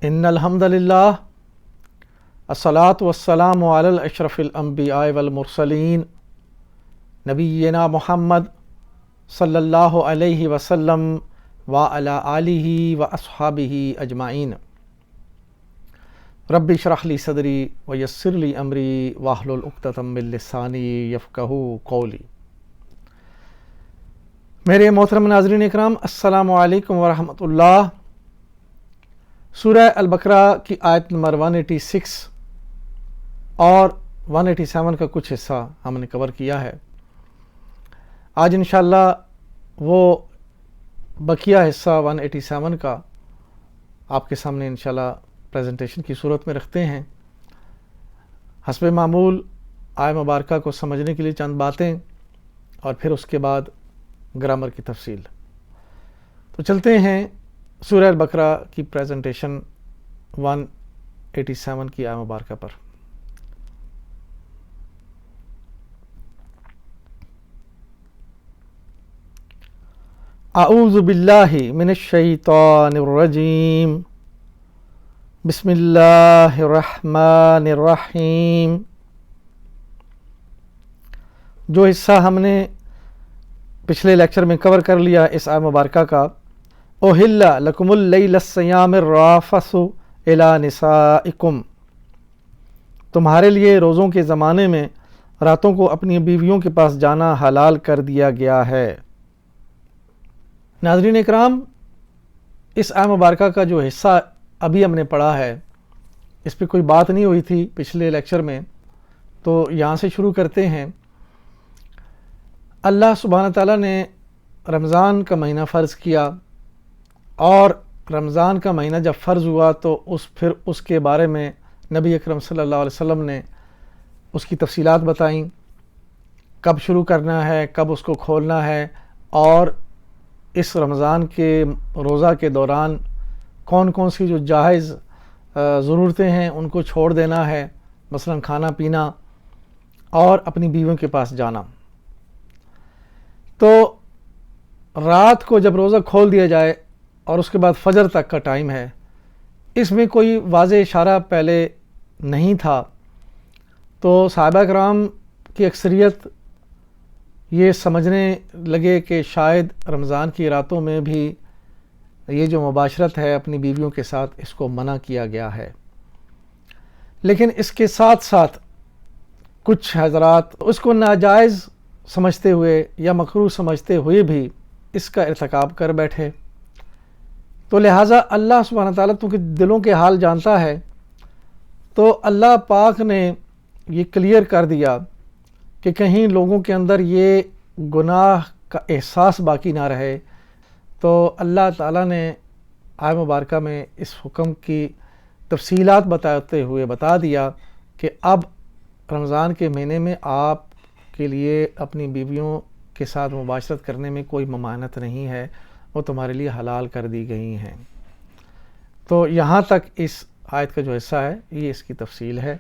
ان الحمد للہ الصلاۃ والسلام علی اشرف الانبیاء والمرسلین نبینا محمد صلی اللہ علیہ وسلم وعلی آلہ واصحابہ اجمعین۔ رب اشرح لی صدری ویسر لی امری واحلل عقدۃ من لسانی یفقہوا قولی۔ میرے محترم ناظرین اکرام، السلام علیکم ورحمۃ اللہ۔ سورہ البقرہ کی آیت نمبر 186 اور 187 کا کچھ حصہ ہم نے کور کیا ہے۔ آج انشاءاللہ وہ بقیہ حصہ 187 کا آپ کے سامنے انشاءاللہ پریزنٹیشن کی صورت میں رکھتے ہیں۔ حسب معمول آیہ مبارکہ کو سمجھنے کے لیے چند باتیں اور پھر اس کے بعد گرامر کی تفصیل۔ تو چلتے ہیں سورہ البقرہ کی پریزنٹیشن 187 کی آیہ مبارکہ پر۔ اعوذ باللہ من الشیطان الرجیم، بسم اللہ الرحمن الرحیم۔ جو حصہ ہم نے پچھلے لیکچر میں کور کر لیا اس آیہ مبارکہ کا، اُحِلَّ لَكُمُ اللَّيْلَ الصِّيَامِ الرَّفَثُ إِلَىٰ نِسَائِكُمْ، تمہارے لیے روزوں کے زمانے میں راتوں کو اپنی بیویوں کے پاس جانا حلال کر دیا گیا ہے۔ ناظرین اکرام، اس آیہ مبارکہ کا جو حصہ ابھی ہم نے پڑھا ہے اس پہ کوئی بات نہیں ہوئی تھی پچھلے لیکچر میں، تو یہاں سے شروع کرتے ہیں۔ اللہ سبحانہ تعالیٰ نے رمضان کا مہینہ فرض کیا، اور رمضان کا مہینہ جب فرض ہوا تو پھر اس کے بارے میں نبی اکرم صلی اللہ علیہ وسلم نے اس کی تفصیلات بتائیں، کب شروع کرنا ہے، کب اس کو کھولنا ہے، اور اس رمضان کے روزہ کے دوران کون کون سی جو جائز ضرورتیں ہیں ان کو چھوڑ دینا ہے، مثلا کھانا پینا اور اپنی بیویوں کے پاس جانا۔ تو رات کو جب روزہ کھول دیا جائے اور اس کے بعد فجر تک کا ٹائم ہے، اس میں کوئی واضح اشارہ پہلے نہیں تھا، تو صحابہ کرام کی اکثریت یہ سمجھنے لگے کہ شاید رمضان کی راتوں میں بھی یہ جو مباشرت ہے اپنی بیویوں کے ساتھ اس کو منع کیا گیا ہے۔ لیکن اس کے ساتھ ساتھ کچھ حضرات اس کو ناجائز سمجھتے ہوئے یا مکروہ سمجھتے ہوئے بھی اس کا ارتکاب کر بیٹھے۔ تو لہٰذا اللہ سبحانہ تعالیٰ تو کہ دلوں کے حال جانتا ہے، تو اللہ پاک نے یہ کلیئر کر دیا کہ کہیں لوگوں کے اندر یہ گناہ کا احساس باقی نہ رہے، تو اللہ تعالیٰ نے آیہ مبارکہ میں اس حکم کی تفصیلات بتاتے ہوئے بتا دیا کہ اب رمضان کے مہینے میں آپ کے لیے اپنی بیویوں کے ساتھ مباشرت کرنے میں کوئی ممانعت نہیں ہے، وہ تمہارے لیے حلال کر دی گئی ہیں۔ تو یہاں تک اس آیت کا جو حصہ ہے یہ اس کی تفصیل ہے۔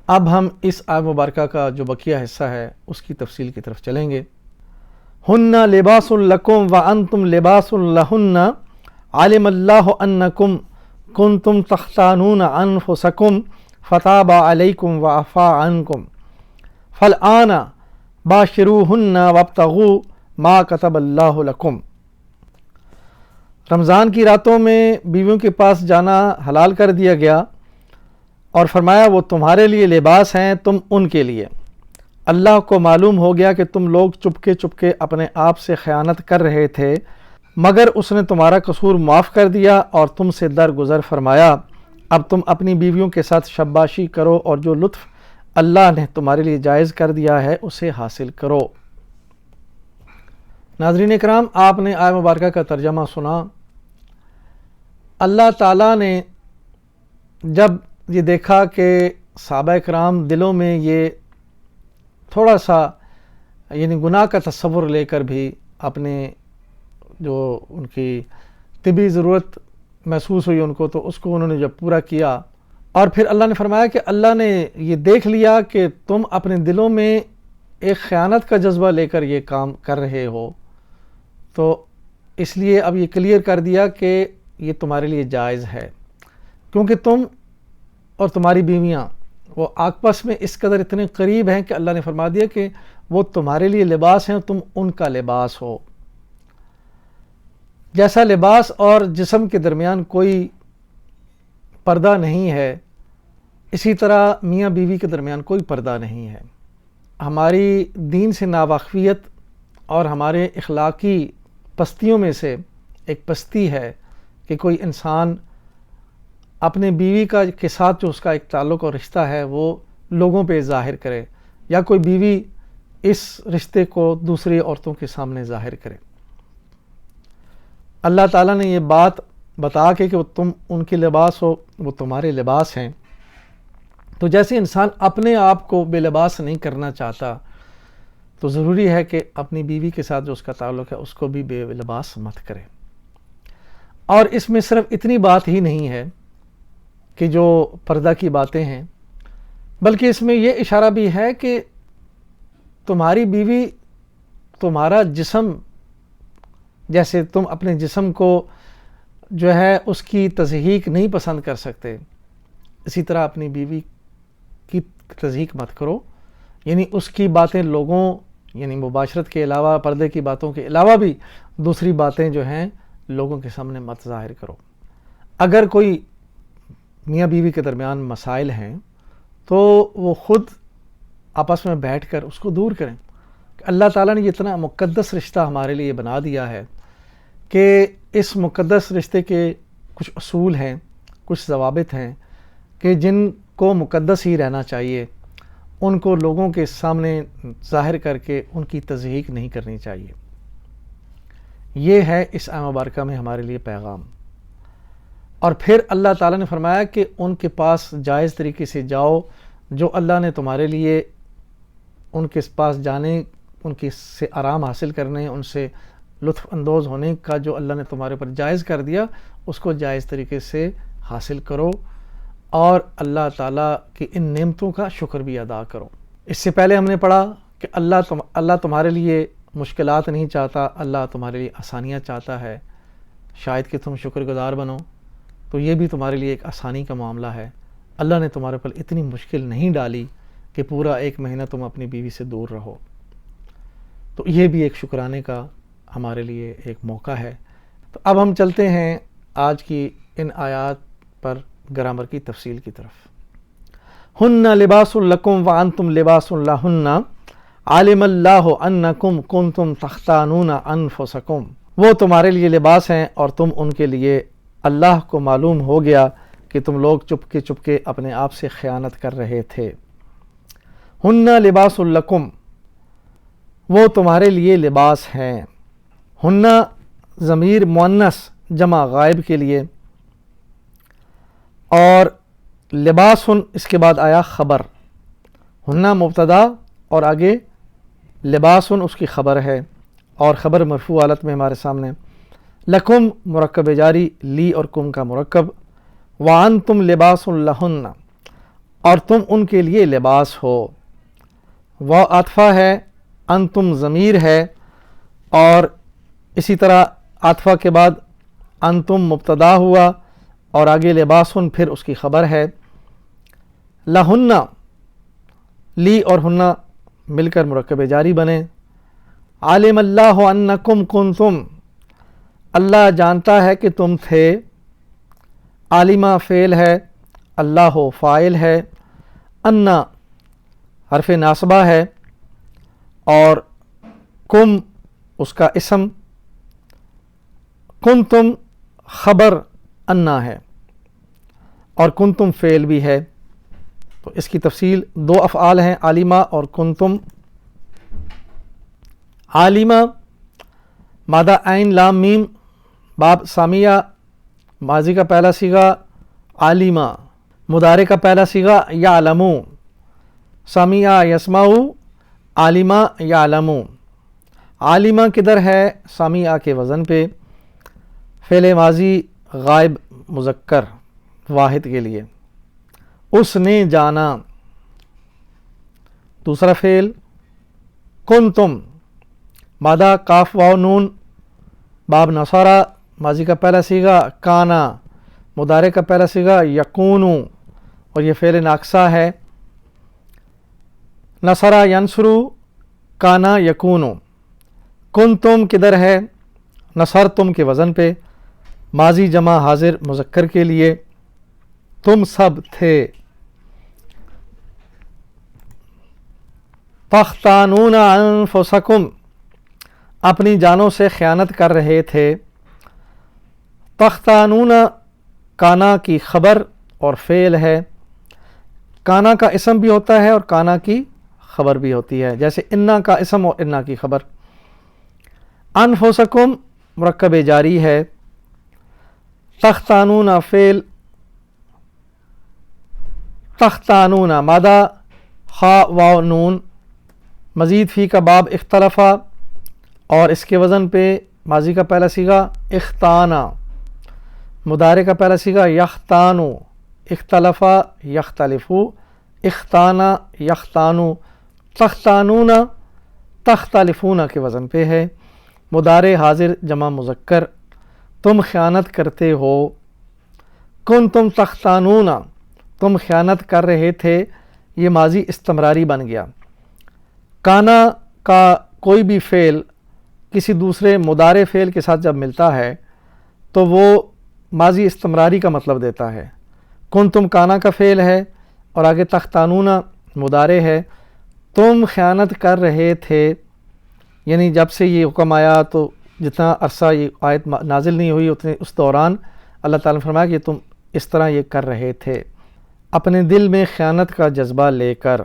اب ہم اس آیت مبارکہ کا جو بقیہ حصہ ہے اس کی تفصیل کی طرف چلیں گے۔ ہن لباس لکم وانتم لباس لہن علم اللہ انکم کنتم تختانون انفسکم فتاب علیکم وعفا عنکم فالآن باشروہن وابتغوا ما کتب اللہ لکم۔ رمضان کی راتوں میں بیویوں کے پاس جانا حلال کر دیا گیا اور فرمایا وہ تمہارے لیے لباس ہیں، تم ان کے لیے۔ اللہ کو معلوم ہو گیا کہ تم لوگ چپکے چپکے اپنے آپ سے خیانت کر رہے تھے، مگر اس نے تمہارا قصور معاف کر دیا اور تم سے درگزر فرمایا۔ اب تم اپنی بیویوں کے ساتھ شباشی کرو اور جو لطف اللہ نے تمہارے لیے جائز کر دیا ہے اسے حاصل کرو۔ ناظرین اکرام، آپ نے آیہ مبارکہ کا ترجمہ سنا۔ اللہ تعالیٰ نے جب یہ دیکھا کہ صحابہ کرام دلوں میں یہ تھوڑا سا یعنی گناہ کا تصور لے کر بھی اپنے جو ان کی طبی ضرورت محسوس ہوئی ان کو، تو اس کو انہوں نے جب پورا کیا، اور پھر اللہ نے فرمایا کہ اللہ نے یہ دیکھ لیا کہ تم اپنے دلوں میں ایک خیانت کا جذبہ لے کر یہ کام کر رہے ہو، تو اس لیے اب یہ کلیئر کر دیا کہ یہ تمہارے لیے جائز ہے۔ کیونکہ تم اور تمہاری بیویاں وہ آپس میں اس قدر اتنے قریب ہیں کہ اللہ نے فرما دیا کہ وہ تمہارے لیے لباس ہیں اور تم ان کا لباس ہو۔ جیسا لباس اور جسم کے درمیان کوئی پردہ نہیں ہے، اسی طرح میاں بیوی کے درمیان کوئی پردہ نہیں ہے۔ ہماری دین سے ناواقفیت اور ہمارے اخلاقی پستیوں میں سے ایک پستی ہے کہ کوئی انسان اپنے بیوی کے ساتھ جو اس کا ایک تعلق اور رشتہ ہے وہ لوگوں پہ ظاہر کرے، یا کوئی بیوی اس رشتے کو دوسری عورتوں کے سامنے ظاہر کرے۔ اللہ تعالیٰ نے یہ بات بتا کے کہ وہ تم ان کے لباس ہو، وہ تمہارے لباس ہیں، تو جیسے انسان اپنے آپ کو بے لباس نہیں کرنا چاہتا تو ضروری ہے کہ اپنی بیوی کے ساتھ جو اس کا تعلق ہے اس کو بھی بے لباس مت کرے۔ اور اس میں صرف اتنی بات ہی نہیں ہے کہ جو پردہ کی باتیں ہیں، بلکہ اس میں یہ اشارہ بھی ہے کہ تمہاری بیوی تمہارا جسم، جیسے تم اپنے جسم کو جو ہے اس کی تضحیک نہیں پسند کر سکتے، اسی طرح اپنی بیوی کی تضحیک مت کرو، یعنی اس کی باتیں لوگوں، یعنی مباشرت کے علاوہ، پردے کی باتوں کے علاوہ بھی دوسری باتیں جو ہیں لوگوں کے سامنے مت ظاہر کرو۔ اگر کوئی میاں بیوی کے درمیان مسائل ہیں تو وہ خود آپس میں بیٹھ کر اس کو دور کریں۔ اللہ تعالیٰ نے یہ اتنا مقدس رشتہ ہمارے لیے بنا دیا ہے کہ اس مقدس رشتے کے کچھ اصول ہیں، کچھ ضوابط ہیں کہ جن کو مقدس ہی رہنا چاہیے، ان کو لوگوں کے سامنے ظاہر کر کے ان کی تضحیک نہیں کرنی چاہیے۔ یہ ہے اس آیت مبارکہ میں ہمارے لیے پیغام۔ اور پھر اللہ تعالیٰ نے فرمایا کہ ان کے پاس جائز طریقے سے جاؤ، جو اللہ نے تمہارے لیے ان کے پاس جانے، ان کے سے آرام حاصل کرنے، ان سے لطف اندوز ہونے کا جو اللہ نے تمہارے پر جائز کر دیا، اس کو جائز طریقے سے حاصل کرو اور اللہ تعالیٰ کی ان نعمتوں کا شکر بھی ادا کرو۔ اس سے پہلے ہم نے پڑھا کہ اللہ تمہارے لیے مشکلات نہیں چاہتا، اللہ تمہارے لیے آسانیاں چاہتا ہے، شاید کہ تم شکر گزار بنو، تو یہ بھی تمہارے لیے ایک آسانی کا معاملہ ہے۔ اللہ نے تمہارے پر اتنی مشکل نہیں ڈالی کہ پورا 1 مہینہ تم اپنی بیوی سے دور رہو، تو یہ بھی ایک شکرانے کا ہمارے لیے ایک موقع ہے۔ تو اب ہم چلتے ہیں آج کی ان آیات پر گرامر کی تفصیل کی طرف۔ ہن لباس لکم وانتم لباس لہن عالم اللہ انکم کنتم تختانون انفسکم، وہ تمہارے لیے لباس ہیں اور تم ان کے لیے، اللہ کو معلوم ہو گیا کہ تم لوگ چپ کے اپنے آپ سے خیانت کر رہے تھے۔ ہن لباس لکم، وہ تمہارے لیے لباس ہیں۔ ہن ضمیر مؤنث جمع غائب کے لیے، اور لباس اس کے بعد آیا خبر، ہن مبتدا اور آگے لباس اس کی خبر ہے، اور خبر مرفوع حالت میں ہمارے سامنے۔ لکم مرکب جاری، لی اور کم کا مرکب، وانتم لباس لہن، اور تم ان کے لیے لباس ہو۔ وہ عاطفہ ہے، انتم ضمیر ہے، اور اسی طرح عاطفہ کے بعد انتم مبتدا ہوا اور آگے لباسن پھر اس کی خبر ہے۔ لہن، لی اور ہنہ مل کر مرکب جاری بنے۔ عالم اللہ انکم کنتم، اللہ جانتا ہے کہ تم تھے۔ عالمہ فعل ہے، اللہ فاعل ہے، انا حرف ناصبہ ہے، اور کم اس کا اسم، کنتم خبر انا ہے، اور کنتم فعل بھی ہے۔ تو اس کی تفصیل 2 افعال ہیں، عالمہ اور کنتم۔ عالمہ مادہ عین لام میم باب سامیہ، ماضی کا پہلا صیغہ عالمہ، مضارع کا پہلا صیغہ یعلمو، سامیہ یسمعو، عالمہ یعلمو۔ عالمہ کدھر ہے؟ سامیہ کے وزن پہ، فعل ماضی غائب مذکر واحد کے لیے، اس نے جانا۔ دوسرا فعل کنتم، مادہ کاف واو نون باب نصارہ، ماضی کا پہلا صیغہ کانا، مضارع کا پہلا صیغہ یکونو اور یہ فعل ناقصہ ہے. نصرہ ینصرو کانا یکونو. کنتم کدھر ہے؟ نصرتم کے وزن پہ، ماضی جمع حاضر مذکر کے لیے، تم سب تھے. تختانون انفسکم اپنی جانوں سے خیانت کر رہے تھے. تختانون کانا کی خبر اور فعل ہے. کانا کا اسم بھی ہوتا ہے اور کانا کی خبر بھی ہوتی ہے، جیسے انا کا اسم اور انا کی خبر. انفسکم مرکب جاری ہے. تختانون فعل، تختانون مادہ خا واو نون، مزید فی کا باب اختلفا اور اس کے وزن پہ ماضی کا پہلا صیغہ اختانا، مضارع کا پہلا صیغہ یختانو، اختلفا یختلفو، اختانا یختانو. تختانون تختلفون کے وزن پہ ہے، مضارع حاضر جمع مذکر، تم خیانت کرتے ہو. کنتم تختانون تم خیانت کر رہے تھے، یہ ماضی استمراری بن گیا. کانا کا کوئی بھی فعل کسی دوسرے مضارع فعل کے ساتھ جب ملتا ہے تو وہ ماضی استمراری کا مطلب دیتا ہے. کنتم کانا کا فعل ہے اور آگے تختانون مضارع ہے. تم خیانت کر رہے تھے، یعنی جب سے یہ حکم آیا تو جتنا عرصہ یہ آیت نازل نہیں ہوئی اتنے اس دوران اللہ تعالیٰ نے فرمایا کہ تم اس طرح یہ کر رہے تھے اپنے دل میں خیانت کا جذبہ لے کر.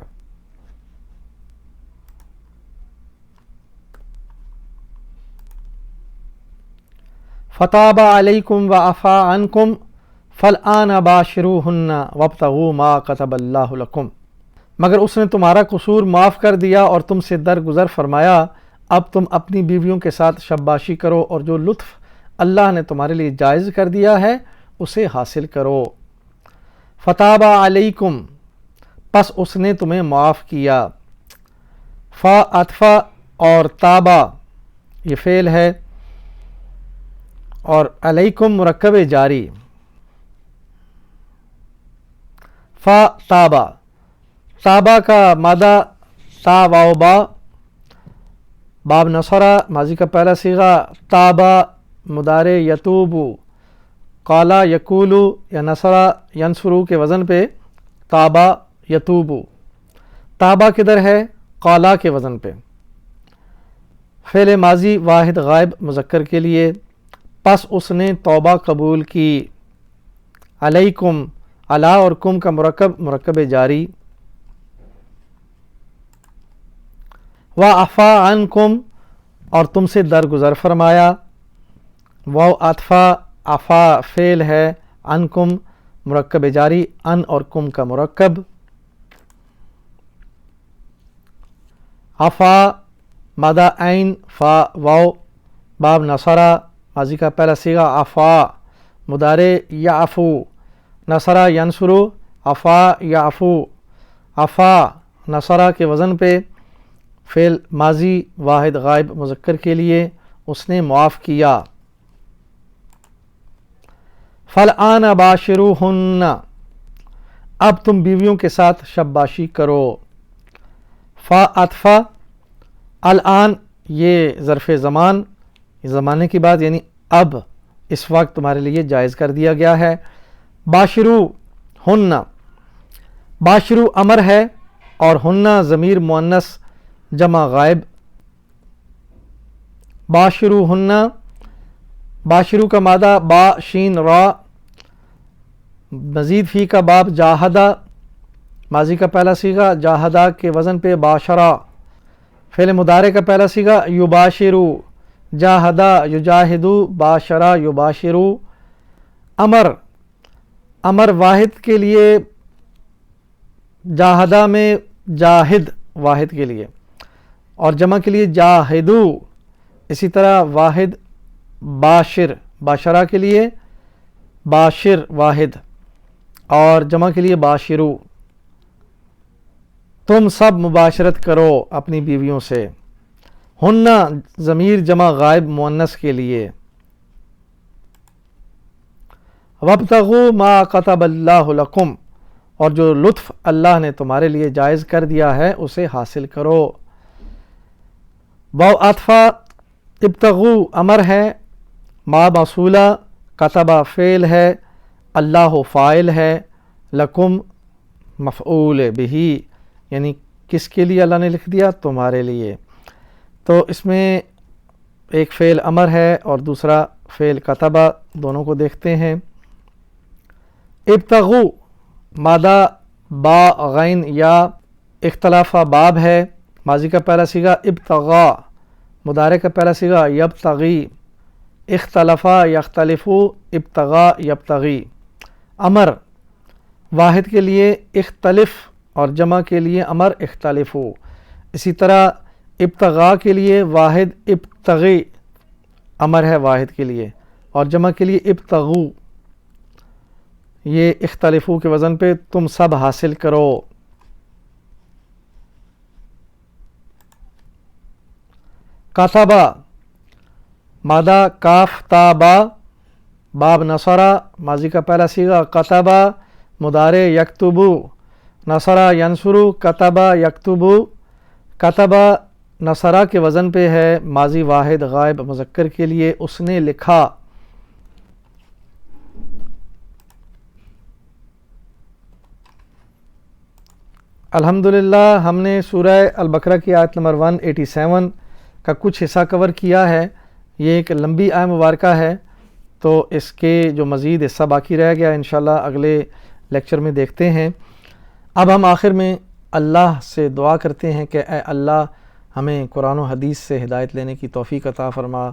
فتاب علیکم وعفا عنکم فالآن باشروہن وابتغوا ما کتب اللہ لکم. مگر اس نے تمہارا قصور معاف کر دیا اور تم سے درگزر فرمایا، اب تم اپنی بیویوں کے ساتھ شباشی کرو اور جو لطف اللہ نے تمہارے لیے جائز کر دیا ہے اسے حاصل کرو. فتاب علیکم پس اس نے تمہیں معاف کیا. فا عطفہ اور تابا یہ فعل ہے اور علیکم مرکب جاری. فا تابا، تابا کا مادہ تا واو با، باب نصرہ ماضی کا پہلا صیغہ، تابا مضارع یتوبو، قالا یقولو یا نصرہ ینصرو کے وزن پہ تابا یتوبو. تابا کدھر ہے؟ قالا کے وزن پہ. فعل ماضی واحد غائب مذکر کے لیے، پس اس نے توبہ قبول کی. علیکم علا اور کم کا مرکب جاری. وعفا عنکم اور تم سے درگزر فرمایا. واو عطفہ، عفا فعل ہے، عنکم مرکب جاری، ان اور کم کا مرکب. عفا مادہ عین فا واو، باب نصرہ ماضی کا پہلا صیغہ عفا، مضارع یعفو، نصرہ ینصرو، عفا یعفو. عفا نصرہ کے وزن پہ فعل ماضی واحد غائب مذکر کے لیے، اس نے معاف کیا. فالآن باشروہن اب تم بیویوں کے ساتھ شباشی کرو. فا عطفہ، الآن یہ ظرف زمان، زمانے کی بات یعنی اب اس وقت تمہارے لیے جائز کر دیا گیا ہے. باشرو ہن، باشرو امر ہے اور ہن ضمیر مؤنث جمع غائب. باشرو ہن، باشرو کا مادہ با شین را، مزید فی کا باب جاہدہ ماضی کا پہلا صیغہ، جاہدہ کے وزن پہ باشرہ. فعل مضارع کا پہلا صیغہ یباشرو، جاہدہ یجاہدو، باشرہ یباشرو. امر، امر واحد کے لیے، جاہدہ میں جاہد واحد کے لیے اور جمع کے لیے جاہدو. اسی طرح واحد باشر، باشرہ کے لیے باشر واحد اور جمع کے لیے باشرو. تم سب مباشرت کرو اپنی بیویوں سے. ہن ضمیر جمع غائب مؤنث کے لیے. وابتغوا ما کتب اللہ لکم، اور جو لطف اللہ نے تمہارے لیے جائز کر دیا ہے اسے حاصل کرو۔ واو عطفہ، ابتغوا امر ہے، ما موصولہ، کتبہ فعل ہے، اللہ فاعل ہے، لکم مفعول بہ، یعنی کس کے لیے اللہ نے لکھ دیا؟ تمہارے لیے۔ تو اس میں ایک فعل امر ہے اور دوسرا فعل کتبہ، دونوں کو دیکھتے ہیں۔ ابتغوا مادہ با غین یا اختلاف باب ہے، ماضی کا پہلا صیغہ ابتغاء، مضارع کا پہلا صیغہ یبتغی، اختلفا یختلفو، ابتغاء یبتغی۔ امر واحد کے لیے اختلف اور جمع کے لیے امر اختلفو، اسی طرح ابتغاء کے لیے واحد ابتغی امر ہے واحد کے لیے، اور جمع کے لیے ابتغو، یہ اختلفو کے وزن پہ تم سب حاصل کرو۔ کتبہ مادہ کاف تا با، باب نصرہ، ماضی کا پہلا صیغہ کتبہ، مضارع یکتبو، نصرہ ینصرو، کتبہ یکتبو۔ کتبہ نصرہ کے وزن پہ ہے، ماضی واحد غائب مذکر کے لیے، اس نے لکھا۔ الحمدللہ ہم نے سورہ البقرہ کی آیت نمبر 187 کا کچھ حصہ کور کیا ہے۔ یہ ایک لمبی آیت مبارکہ ہے، تو اس کے جو مزید حصہ باقی رہ گیا انشاءاللہ اگلے لیکچر میں دیکھتے ہیں۔ اب ہم آخر میں اللہ سے دعا کرتے ہیں کہ اے اللہ ہمیں قرآن و حدیث سے ہدایت لینے کی توفیق عطا فرما،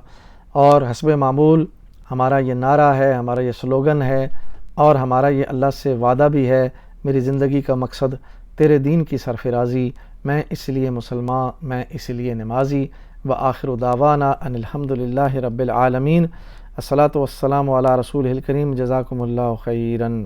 اور حسب معمول ہمارا یہ نعرہ ہے، ہمارا یہ سلوگن ہے، اور ہمارا یہ اللہ سے وعدہ بھی ہے، میری زندگی کا مقصد تیرے دین کی سرفرازی، میں اس لیے مسلمان، میں اس لیے نمازی۔ وآخر دعوانا ان الحمدللہ رب العالمین۔ الصلاۃ والسلام علی رسولہ الکریم، جزاکم اللہ خیراً۔